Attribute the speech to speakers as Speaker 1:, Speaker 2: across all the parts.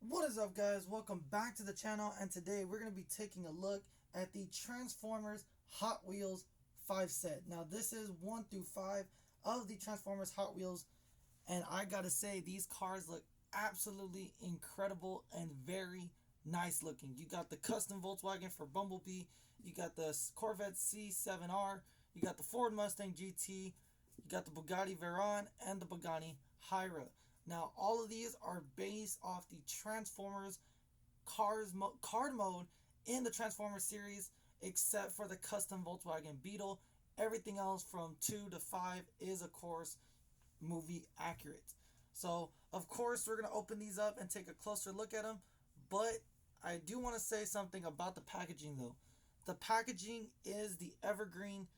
Speaker 1: What is up, guys? Welcome back to the channel, and today we're going to be taking a look at the Transformers Hot Wheels 5 set. Now this is 1 through 5 of the Transformers Hot Wheels, and I gotta say these cars look absolutely incredible and very nice looking. You got the custom Volkswagen for Bumblebee, you got the Corvette C7R, you got the Ford Mustang GT, you got the Bugatti Veyron, and the Bugatti Hyra. Now, all of these are based off the Transformers card mode in the Transformers series, except for the custom Volkswagen Beetle. Everything else from 2 to 5 is, of course, movie accurate. So, of course, we're going to open these up and take a closer look at them. But I do want to say something about the packaging, though. The packaging is the evergreen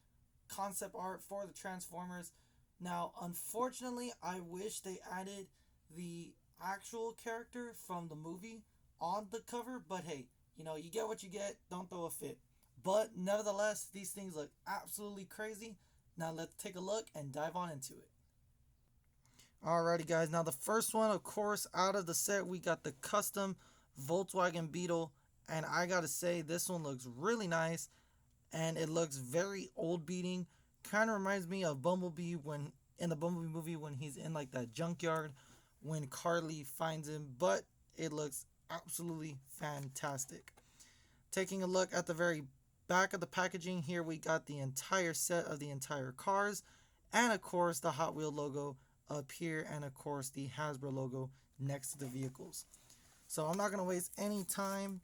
Speaker 1: concept art for the Transformers. Now, unfortunately, I wish they added the actual character from the movie on the cover, but hey, you get what you get, don't throw a fit. But nevertheless, these things look absolutely crazy. Now, let's take a look and dive on into it. Alrighty, guys, now the first one, of course, out of the set, we got the custom Volkswagen Beetle, and I gotta say, this one looks really nice, and it looks very old beating. Kind of reminds me of Bumblebee when in the Bumblebee movie when he's in like that junkyard when Carly finds him, but it looks absolutely fantastic. Taking a look at the very back of the packaging, here we got the entire set of the entire cars, and of course the Hot Wheel logo up here, and of course the Hasbro logo next to the vehicles. So I'm not going to waste any time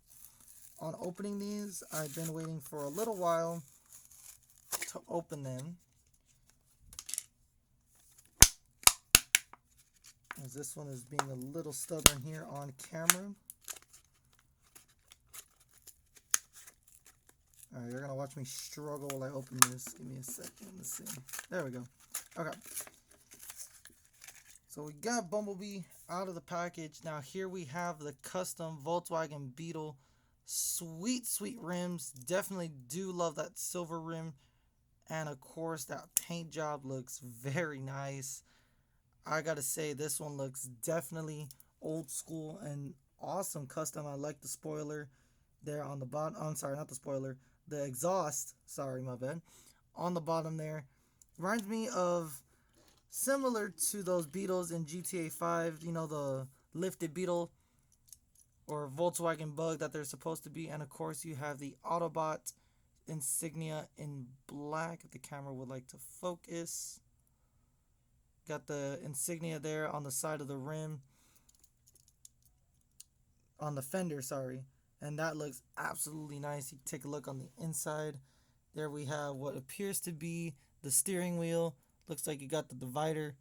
Speaker 1: on opening these. I've been waiting for a little while to open them, as this one is being a little stubborn here on camera. Alright, you're gonna watch me struggle while I open this. Give me a second. Let's see. There we go. Okay. So we got Bumblebee out of the package. Now here we have the custom Volkswagen Beetle. Sweet, sweet rims. Definitely do love that silver rim. And of course, that paint job looks very nice. I gotta say, this one looks definitely old school and awesome custom. I like the spoiler there on the bottom. I'm sorry, not the spoiler. The exhaust. Sorry, my bad. On the bottom there. Reminds me of similar to those Beetles in GTA 5. You know, the lifted Beetle or Volkswagen Bug that they're supposed to be. And of course, you have the Autobot insignia in black, if the camera would like to focus. Got the insignia there on the side of the rim, on the fender, sorry, and that looks absolutely nice. You can take a look on the inside. There we have what appears to be the steering wheel. Looks like you got the divider,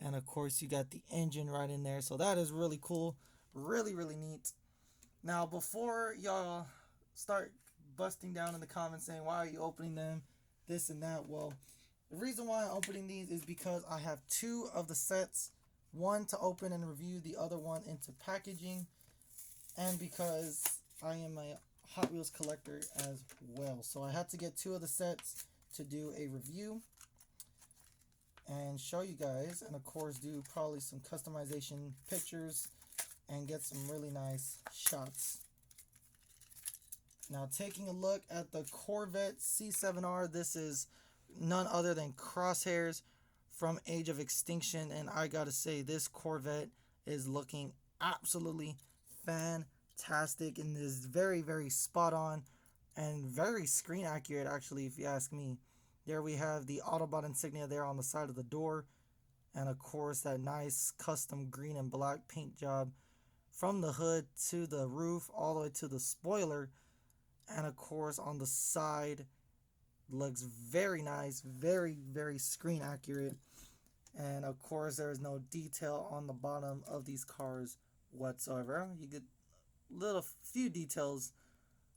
Speaker 1: and of course you got the engine right in there. So that is really cool, really, really neat. Now, before y'all start busting down in the comments saying, why are you opening them, this and that, well, the reason why I'm opening these is because I have 2 of the sets, one to open and review, the other one into packaging, and because I am a Hot Wheels collector as well. So I had to get 2 of the sets to do a review and show you guys, and of course do probably some customization pictures and get some really nice shots. Now, taking a look at the Corvette C7R, this is none other than Crosshairs from Age of Extinction, and I gotta say, this Corvette is looking absolutely fantastic and is very, very spot on and very screen accurate, actually, if you ask me. There we have the Autobot insignia there on the side of the door, and of course that nice custom green and black paint job from the hood to the roof all the way to the spoiler. And of course on the side, looks very nice, very, very screen accurate. And of course there is no detail on the bottom of these cars whatsoever. You get little few details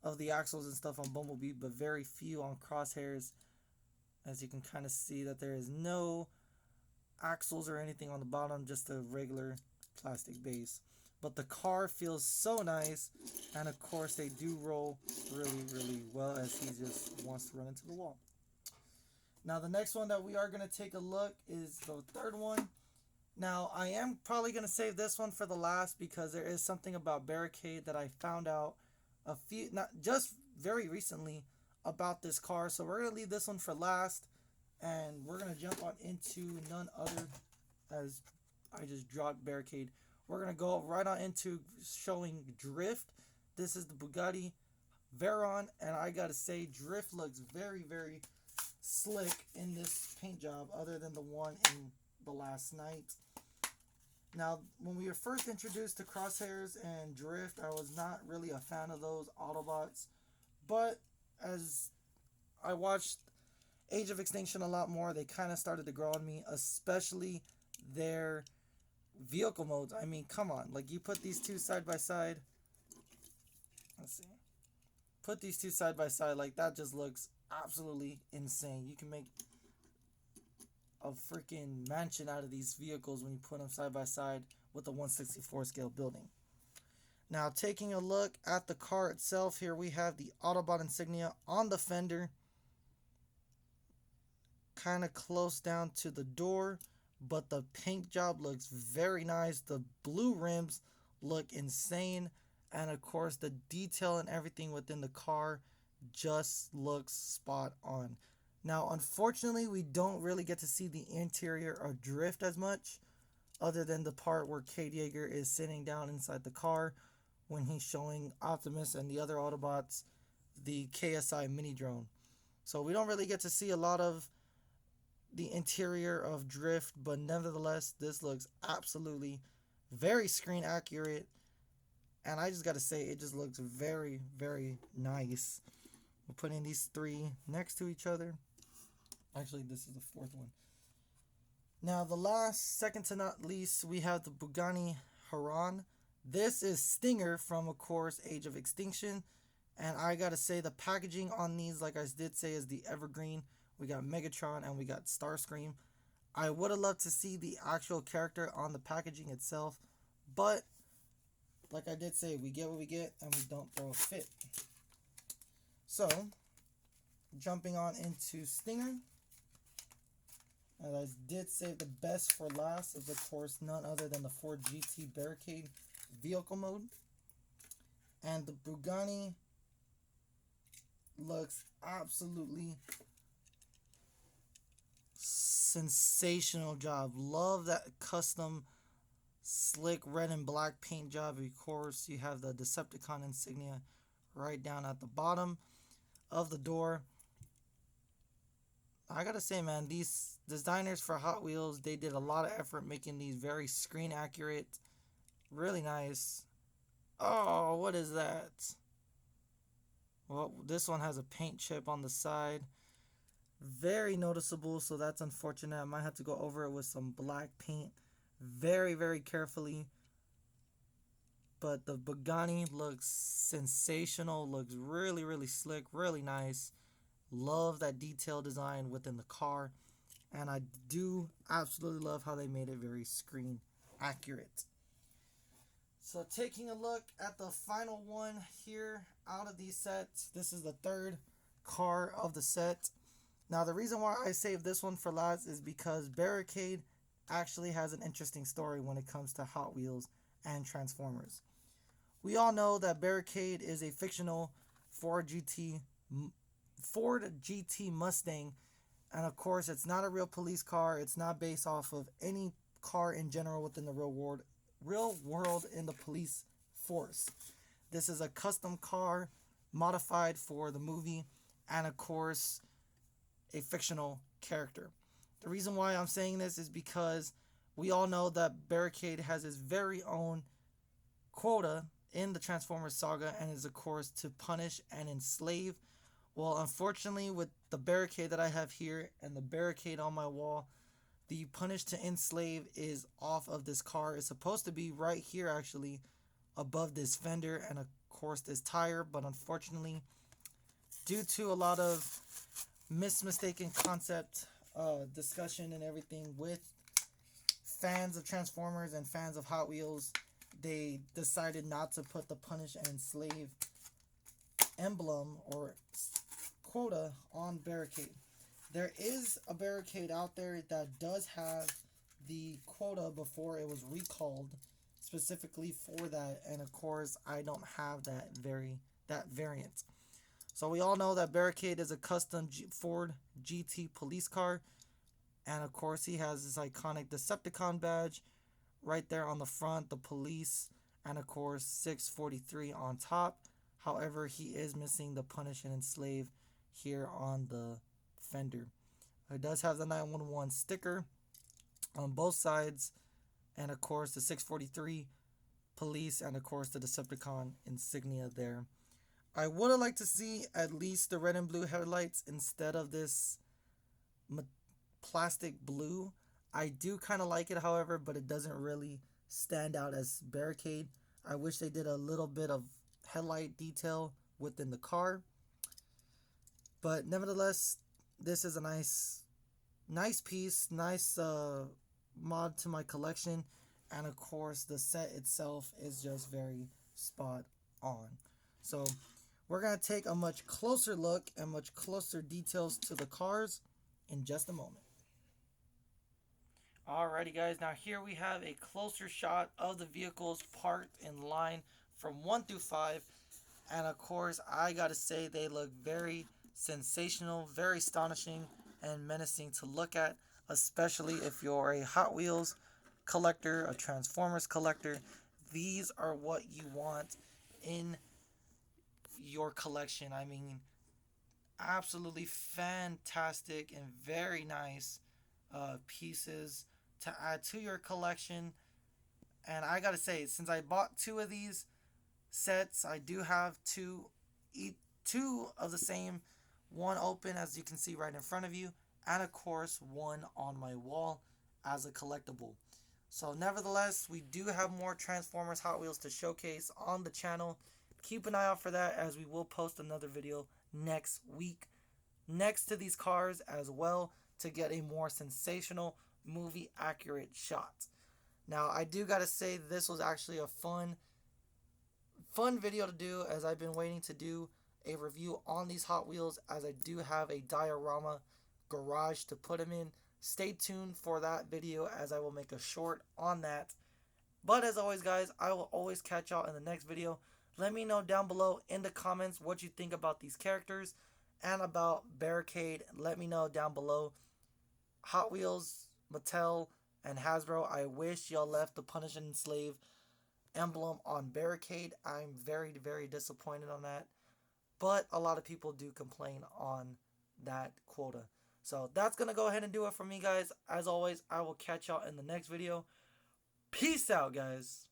Speaker 1: of the axles and stuff on Bumblebee, but very few on Crosshairs. As you can kind of see that there is no axles or anything on the bottom, just a regular plastic base. But the car feels so nice, and of course they do roll really, really well, as he just wants to run into the wall. Now the next one that we are going to take a look is the third one, Now, I am probably going to save this one for the last because there is something about Barricade that I found out not just very recently about this car. So we're going to leave this one for last, and we're going to jump on into none other, as I just dropped Barricade. We're going to go right on into showing Drift. This is the Bugatti Veyron, and I got to say, Drift looks very, very slick in this paint job other than the one in the last night. Now, when we were first introduced to Crosshairs and Drift, I was not really a fan of those Autobots. But as I watched Age of Extinction a lot more, they kind of started to grow on me, especially their vehicle modes. I mean, come on. Like, you put these two side by side. Let's see. Put these two side by side. Like, that just looks absolutely insane. You can make a freaking mansion out of these vehicles when you put them side by side with the 1/64 scale building. Now, taking a look at the car itself, here we have the Autobot insignia on the fender, kind of close down to the door, but the paint job looks very nice. The blue rims look insane, and of course the detail and everything within the car just looks spot on. Now, unfortunately, we don't really get to see the interior of Drift as much, other than the part where Kate Yeager is sitting down inside the car when he's showing Optimus and the other Autobots the KSI mini drone. So we don't really get to see a lot of the interior of Drift, but nevertheless, this looks absolutely very screen accurate. And I just got to say, it just looks very, very nice. We're putting these three next to each other. Actually, this is the fourth one. Now, the last, second to not least, we have the Bugatti Chiron. This is Stinger from, of course, Age of Extinction. And I gotta say, the packaging on these, like I did say, is the evergreen. We got Megatron and we got Starscream. I would have loved to see the actual character on the packaging itself. But, like I did say, we get what we get and we don't throw a fit. So, jumping on into Stinger. As I did save the best for last, is of course none other than the Ford GT Barricade vehicle mode. And the Bugatti looks absolutely sensational job. Love that custom slick red and black paint job. Of course, you have the Decepticon insignia right down at the bottom of the door. I gotta say, man, these designers for Hot Wheels, they did a lot of effort making these very screen accurate. Really nice. Oh, what is that? Well, this one has a paint chip on the side. Very noticeable, so that's unfortunate. I might have to go over it with some black paint very, very carefully. But the Bugatti looks sensational, looks really, really slick, really nice. Love that detail design within the car. And I do absolutely love how they made it very screen accurate. So taking a look at the final one here out of these sets. This is the third car of the set. Now, the reason why I saved this one for last is because Barricade actually has an interesting story when it comes to Hot Wheels and Transformers. We all know that Barricade is a fictional Ford GT Mustang, and of course it's not a real police car. It's not based off of any car in general within the real world in the police force. This is a custom car modified for the movie, and of course a fictional character. The reason why I'm saying this is because we all know that Barricade has his very own quota in the Transformers saga, and is of course to punish and enslave. Well, unfortunately, with the Barricade that I have here and the Barricade on my wall, the punish to enslave is off of this car. It's supposed to be right here, actually, above this fender and of course this tire, but unfortunately, due to a lot of mistaken concept discussion and everything with fans of Transformers and fans of Hot Wheels, they decided not to put the punish and enslave emblem or quota on Barricade. There is a Barricade out there that does have the quota before it was recalled specifically for that, and of course I don't have that variant. So we all know that Barricade is a custom Ford GT police car, and of course he has this iconic Decepticon badge right there on the front, the police, and of course 643 on top. However, he is missing the Punish and Enslave here on the fender. It does have the 911 sticker on both sides, and of course the 643 police, and of course the Decepticon insignia there. I would have liked to see at least the red and blue headlights instead of this plastic blue. I do kind of like it, however, but it doesn't really stand out as Barricade. I wish they did a little bit of headlight detail within the car. But nevertheless, this is a nice piece, nice mod to my collection. And of course, the set itself is just very spot on. So we're going to take a much closer look and much closer details to the cars in just a moment. Alrighty guys, now here we have a closer shot of the vehicles parked in line from 1 through 5. And of course, I gotta say they look very sensational, very astonishing, and menacing to look at, especially if you're a Hot Wheels collector, a Transformers collector. These are what you want in your collection. I mean, absolutely fantastic and very nice pieces to add to your collection. And I gotta say, since I bought 2 of these sets, I do have two of the same, one open as you can see right in front of you, and of course one on my wall as a collectible. So nevertheless, we do have more Transformers Hot Wheels to showcase on the channel. Keep an eye out for that, as we will post another video next week next to these cars as well, to get a more sensational movie accurate shot. Now I do gotta say, this was actually a fun video to do, as I've been waiting to do a review on these Hot Wheels, as I do have a diorama garage to put them in. Stay tuned for that video, as I will make a short on that. But as always guys, I will always catch y'all in the next video. Let me know down below in the comments what you think about these characters and about Barricade. Let me know down below. Hot Wheels, Mattel, and Hasbro, I wish y'all left the Punish and Enslave emblem on Barricade. I'm very, very disappointed on that. But a lot of people do complain on that quota. So that's going to go ahead and do it for me, guys. As always, I will catch y'all in the next video. Peace out, guys.